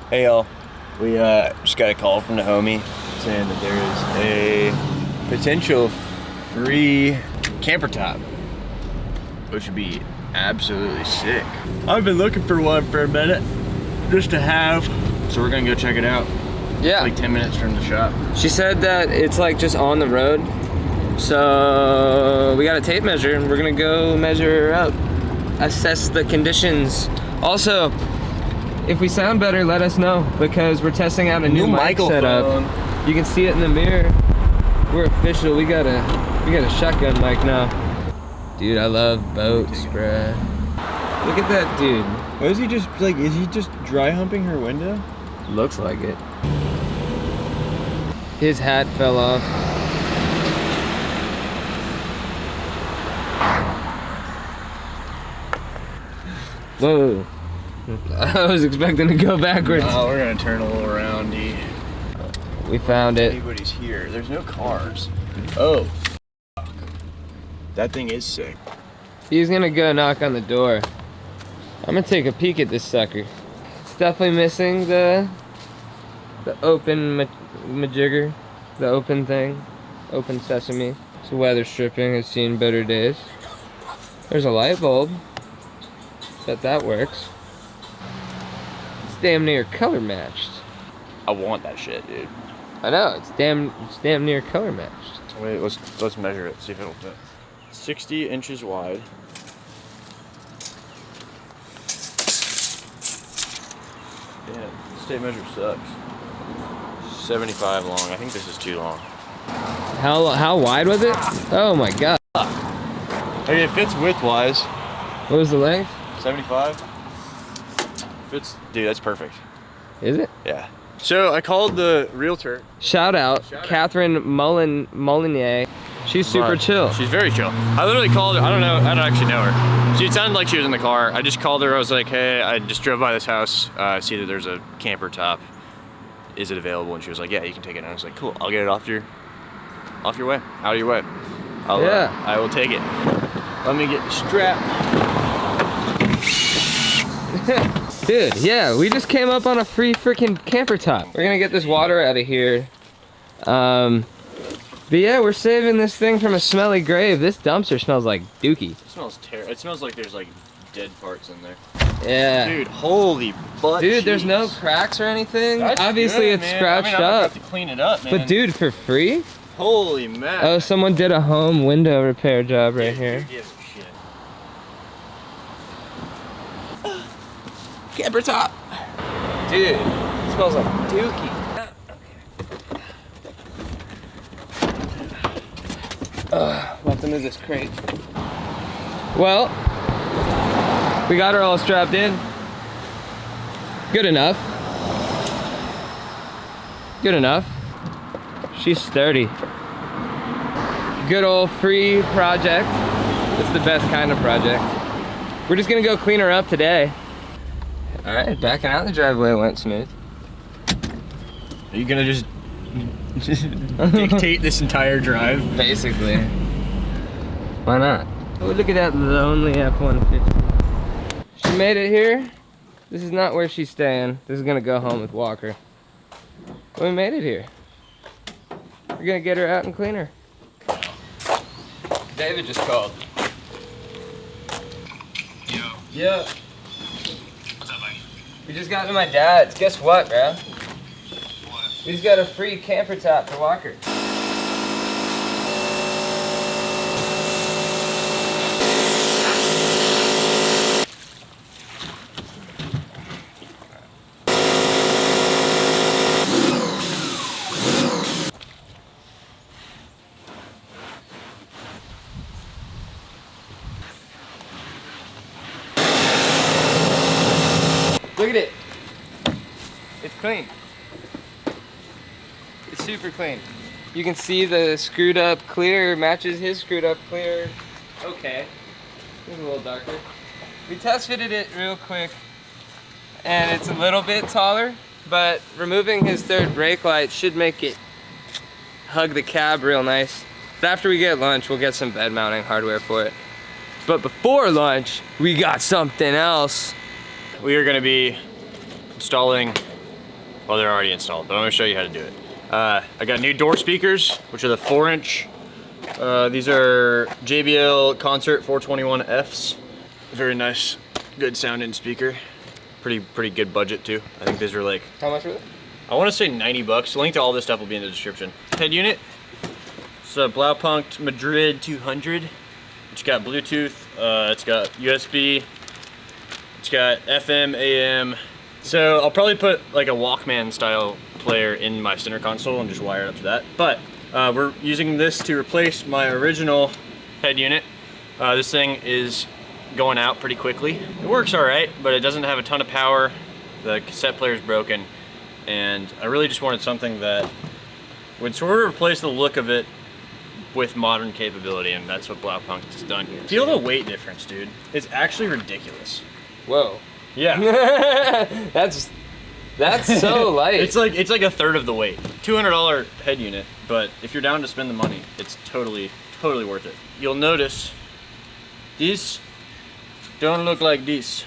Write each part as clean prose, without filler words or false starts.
Hey y'all, we just got a call from the homie saying that there is a potential free camper top, which would be absolutely sick. I've been looking for one for a minute, just to have. So we're gonna go check it out. Yeah. It's like 10 minutes from the shop. She said that it's like just on the road. So we got a tape measure and we're gonna go measure her up, assess the conditions. Also, if we sound better, let us know because we're testing out a new mic setup. You can see it in the mirror. We're official. We got a shotgun mic now. Dude, I love boats, bruh. Look at that dude. What is he just like? Is he just dry humping her window? Looks like it. His hat fell off. Whoa. I was expecting to go backwards. Oh, we're gonna turn a little roundy. We found it. Anybody's here. There's no cars. Oh, fuck. That thing is sick. He's gonna go knock on the door. I'm gonna take a peek at this sucker. It's definitely missing the open majigger, the open thing, open sesame. So weather stripping has seen better days. There's a light bulb. Bet that works. It's damn near color matched. I want that shit, dude. I know, it's damn near color matched. Wait, let's measure it, see if it'll fit. 60 inches wide. Yeah, this tape measure sucks. 75 long. I think this is too long. How wide was it? Oh my god. I mean, it fits width-wise. What was the length? 75. Fits, dude, that's perfect. Is it? Yeah. So I called the realtor. Shout out, Catherine Molinier. She's super chill. She's very chill. I literally called her. I don't actually know her. She sounded like she was in the car. I just called her. I was like, hey, I just drove by this house. See that there's a camper top. Is it available? And she was like, yeah, you can take it. And I was like, cool. I'll get it off your way, out of your way. I will take it. Let me get the strap. Dude, yeah, we just came up on a free freaking camper top. We're gonna get this water out of here. But yeah, we're saving this thing from a smelly grave. This dumpster smells like dookie. It smells terrible. It smells like there's like dead parts in there. Yeah. Dude, holy butt. Dude, cheese. There's no cracks or anything. That's obviously good, it's man. scratched I up. have to clean it up, man. But dude, for free? Holy man. Oh, someone did a home window repair job right here. Who gives a shit? Camper top. Dude, it smells like dookie. We'll have to move this crate. Well, we got her all strapped in. Good enough. Good enough. She's sturdy. Good old free project. It's the best kind of project. We're just gonna go clean her up today. All right, backing out the driveway went smooth. Are you gonna just dictate this entire drive? Basically. Why not? Oh, look at that lonely F-150. She made it here. This is not where she's staying. This is gonna go home with Walker. But we made it here. We're gonna get her out and clean her. David just called. Yo. Yeah. What's up, buddy? We just got to my dad's. Guess what, bro? What? We just got a free camper top for Walker. Look at it. It's clean. It's super clean. You can see the screwed up clear matches his screwed up clear. Okay. It's a little darker. We test fitted it real quick and it's a little bit taller, but removing his third brake light should make it hug the cab real nice. But after we get lunch, we'll get some bed mounting hardware for it. But before lunch, we got something else. We are gonna be installing Well, they're already installed, but I'm gonna show you how to do it. I got new door speakers, which are the 4-inch. These are JBL Concert 421Fs. Very nice, good sounding speaker. Pretty good budget too. I think these are like, How much were they? I want to say 90 bucks. Link to all this stuff will be in the description. Head unit. It's a Blaupunkt Madrid 200. It's got Bluetooth. It's got USB. It's got FM, AM. So I'll probably put like a Walkman style player in my center console and just wire it up to that. But we're using this to replace my original head unit. This thing is going out pretty quickly. It works all right, but it doesn't have a ton of power. The cassette player is broken. And I really just wanted something that would sort of replace the look of it with modern capability, and that's what Blaupunkt has done here. Feel the weight difference, dude. It's actually ridiculous. Whoa. Yeah. That's so light. It's like a third of the weight. $200 head unit, but if you're down to spend the money, it's totally worth it. You'll notice these don't look like these.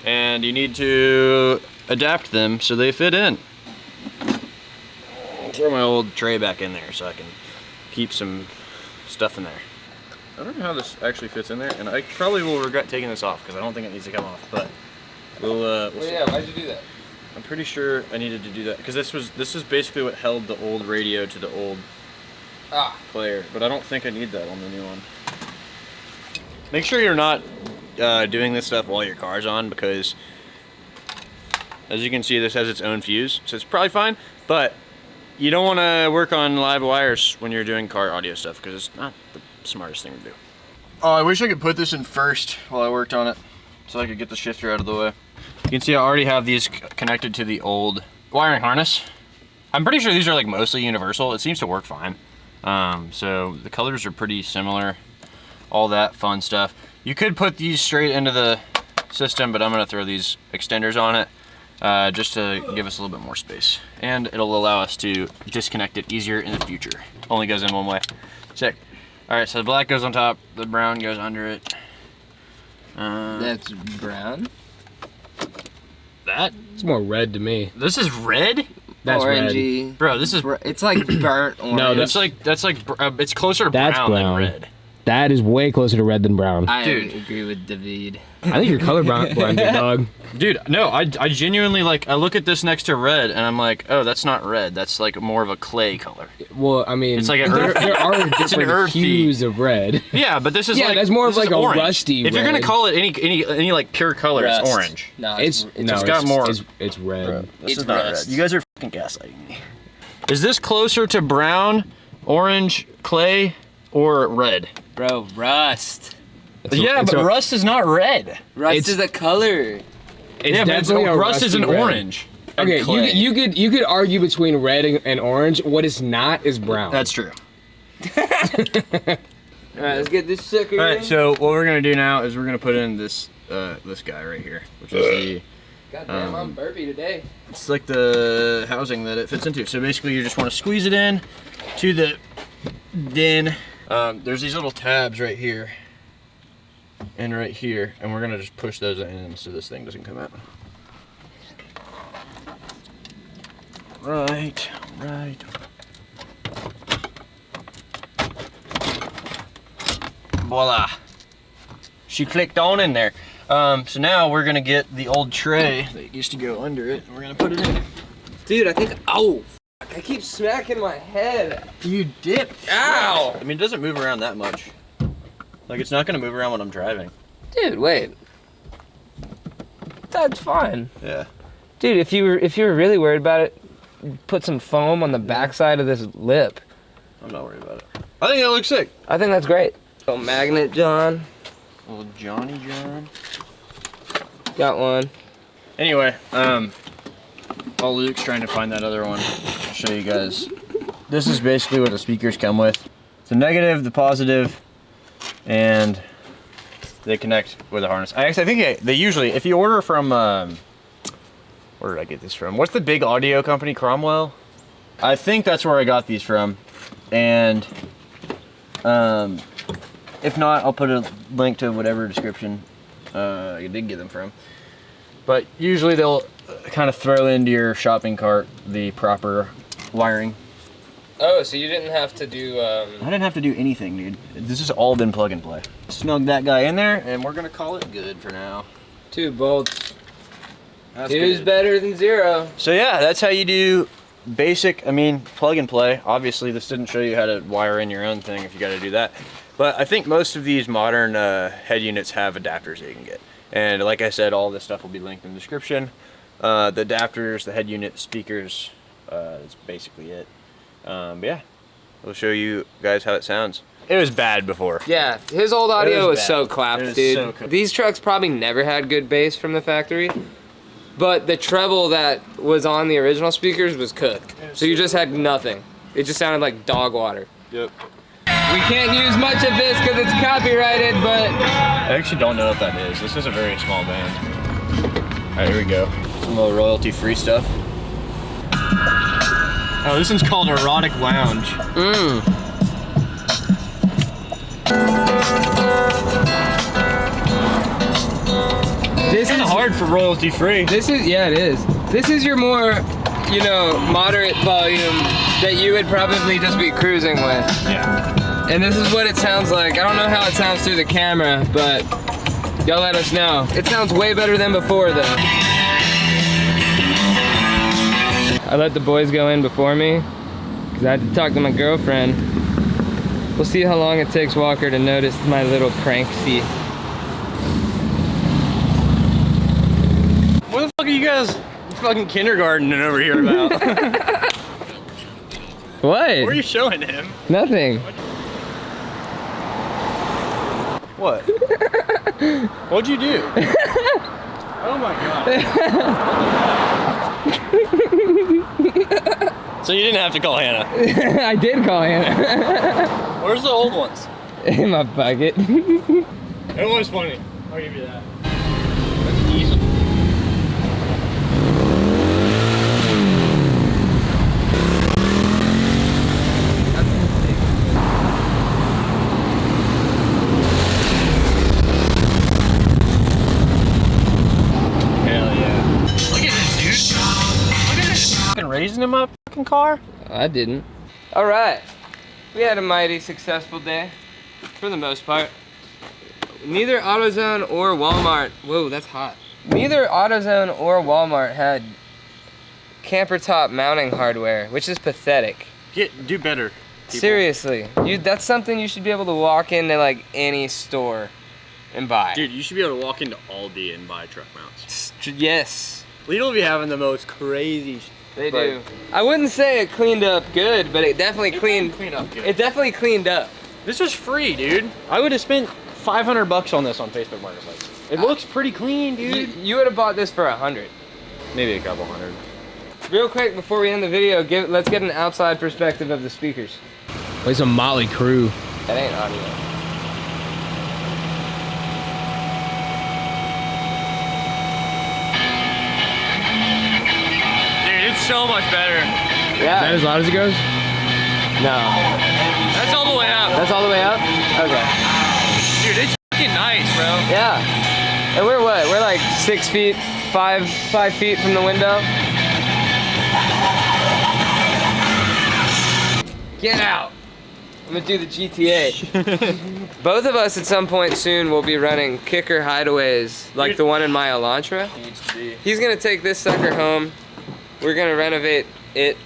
And you need to adapt them so they fit in. Throw my old tray back in there so I can keep some stuff in there. I don't know how this actually fits in there, and I probably will regret taking this off because I don't think it needs to come off, but we'll see. Yeah, why'd you do that? I'm pretty sure I needed to do that because this is basically what held the old radio to the old player, but I don't think I need that on the new one. Make sure you're not doing this stuff while your car's on, because as you can see, this has its own fuse, so it's probably fine, but you don't want to work on live wires when you're doing car audio stuff because it's not the smartest thing to do. Oh, I wish I could put this in first while I worked on it so I could get the shifter out of the way. You can see I already have these connected to the old wiring harness. I'm pretty sure these are like mostly universal. It seems to work fine. So the colors are pretty similar, all that fun stuff. You could put these straight into the system, but I'm gonna throw these extenders on it just to give us a little bit more space. And it'll allow us to disconnect it easier in the future. Only goes in one way. Sick. All right, so the black goes on top, the brown goes under it. That's brown? That? It's more red to me. This is red? That's orangey. red. Bro, this is... It's like burnt orange. No, that's like it's closer to That's brown than brown. red. That is way closer to red than brown. I Dude. agree with David. I think you're colorblind, dog. Dude, no, I genuinely, like, I look at this next to red and I'm like, oh, that's not red. That's like more of a clay color. Well, I mean, It's like an there are It's an different earthy- hues of red. Yeah, but this is Yeah, like... that's more of this like is a orange. rusty If you're gonna red. call it any like pure color, Rust. it's orange. No, It's got more- It's red. This It's is not rust. red. You guys are fucking gaslighting me. Is this closer to brown, orange, clay, or red? Bro, rust. Yeah, but rust is not red. Rust It's- is a color. It's Yeah, but definitely a rust is an rusty red. orange. and Okay, clay. you could argue between red and orange. What it's not is brown. That's true. Alright, let's get this sucker All right, in. so what we're gonna do now is we're gonna put in this this guy right here, which is the Goddamn, I'm burpy today. it's like the housing that it fits into. So basically, you just want to squeeze it in to the din. There's these little tabs right here and right here, and we're gonna just push those in so this thing doesn't come out. Right. Voila. She clicked on in there. So now we're gonna get the old tray that used to go under it, and we're gonna put it in. Dude, I think. Oh, fuck. I keep smacking my head. You dipped. Ow! I mean, it doesn't move around that much. Like, it's not gonna move around when I'm driving. Dude, wait. That's fine. Yeah. Dude, if you were really worried about it, put some foam on the backside of this lip. I'm not worried about it. I think that looks sick. I think that's great. Little magnet, John. Little Johnny John. Got one. Anyway, while Luke's trying to find that other one, I'll show you guys. This is basically what the speakers come with. The negative, the positive, and they connect with a harness. I think they usually, if you order from, where did I get this from? What's the big audio company, Cromwell? I think that's where I got these from. And if not, I'll put a link to whatever description I did get them from. But usually they'll kind of throw into your shopping cart the proper wiring. Oh, so you didn't have to do, I didn't have to do anything, dude. This has all been plug and play. Snug that guy in there, and we're gonna call it good for now. 2 bolts. That's Two's good. better than 0. So yeah, that's how you do basic, plug and play. Obviously, this didn't show you how to wire in your own thing if you gotta do that. But I think most of these modern head units have adapters that you can get. And like I said, all this stuff will be linked in the description. The adapters, the head unit, speakers, that's basically it. But yeah, we'll show you guys how it sounds. It was bad before. Yeah, his old audio was bad. so clapped, It was dude. so cooked. These trucks probably never had good bass from the factory, but the treble that was on the original speakers was cooked. So you just had nothing. It just sounded like dog water. Yep. We can't use much of this because it's copyrighted, but I actually don't know what that is. This is a very small band. All right, here we go. Some little royalty-free stuff. Oh, this one's called Erotic Lounge. this It's is hard for royalty-free. yeah, it is. This is your more, you know, moderate volume that you would probably just be cruising with. Yeah. And this is what it sounds like. I don't know how it sounds through the camera, but y'all let us know. It sounds way better than before though. I let the boys go in before me because I had to talk to my girlfriend. We'll see how long it takes Walker to notice my little crank seat. What the fuck are you guys fucking kindergartening over here about? What? What are you showing him? Nothing. What? What'd you do? Oh my god. So you didn't have to call Hannah. I did call Hannah. Where's the old ones? In my bucket. It was funny. I'll give you that. That's easy. Hell yeah. Look at this, dude. Look at this. Fucking raising in my fucking car. I didn't. All right. We had a mighty successful day, for the most part. Neither AutoZone or Walmart, whoa, that's hot. Neither AutoZone or Walmart had camper top mounting hardware, which is pathetic. Do better. people. Seriously, that's something you should be able to walk into like any store and buy. Dude, you should be able to walk into Aldi and buy truck mounts. Yes. Lidl be having the most crazy They do. I wouldn't say it cleaned up good, but it definitely cleaned up good. It definitely cleaned up. This was free, dude. I would have spent $500 on this on Facebook Marketplace. It looks pretty clean, dude. You would have bought this for $100. Maybe a couple hundred. Real quick before we end the video, let's get an outside perspective of the speakers. Play some Motley Crue. That ain't audio. Dude, it's so much better. Is that Yeah. as loud as it goes? No. That's all the way up. That's all the way up? Okay. Dude, it's fucking nice, bro. Yeah. And we're what? We're like 6 feet, 5 feet from the window. Get out. I'm gonna do the GTA. Both of us at some point soon will be running kicker hideaways like the one in my Elantra. He's gonna take this sucker home. We're gonna renovate it.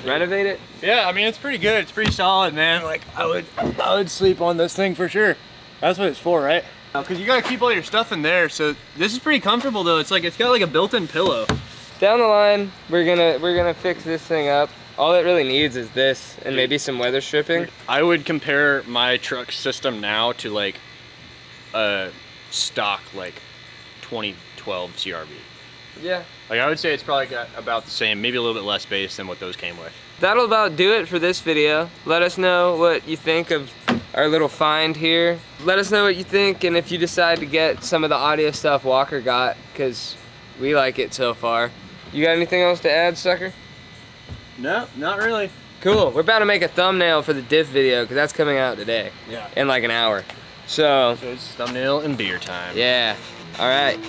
Renovate it? Yeah, I mean, it's pretty good. It's pretty solid, man. Like, I would sleep on this thing for sure. That's what it's for, right? Because you gotta keep all your stuff in there. So this is pretty comfortable though. It's got like a built-in pillow. Down the line, we're gonna fix this thing up. All it really needs is this and maybe some weather stripping. I would compare my truck system now to like a stock like 2012 CRV. Yeah. Like I would say it's probably got about the same, maybe a little bit less bass than what those came with. That'll about do it for this video. Let us know what you think of our little find here. Let us know what you think, and if you decide to get some of the audio stuff Walker got, because we like it so far. You got anything else to add, sucker? No, not really. Cool. We're about to make a thumbnail for the diff video, because that's coming out today. Yeah. In like an hour. So, So it's thumbnail and beer time. yeah. All right.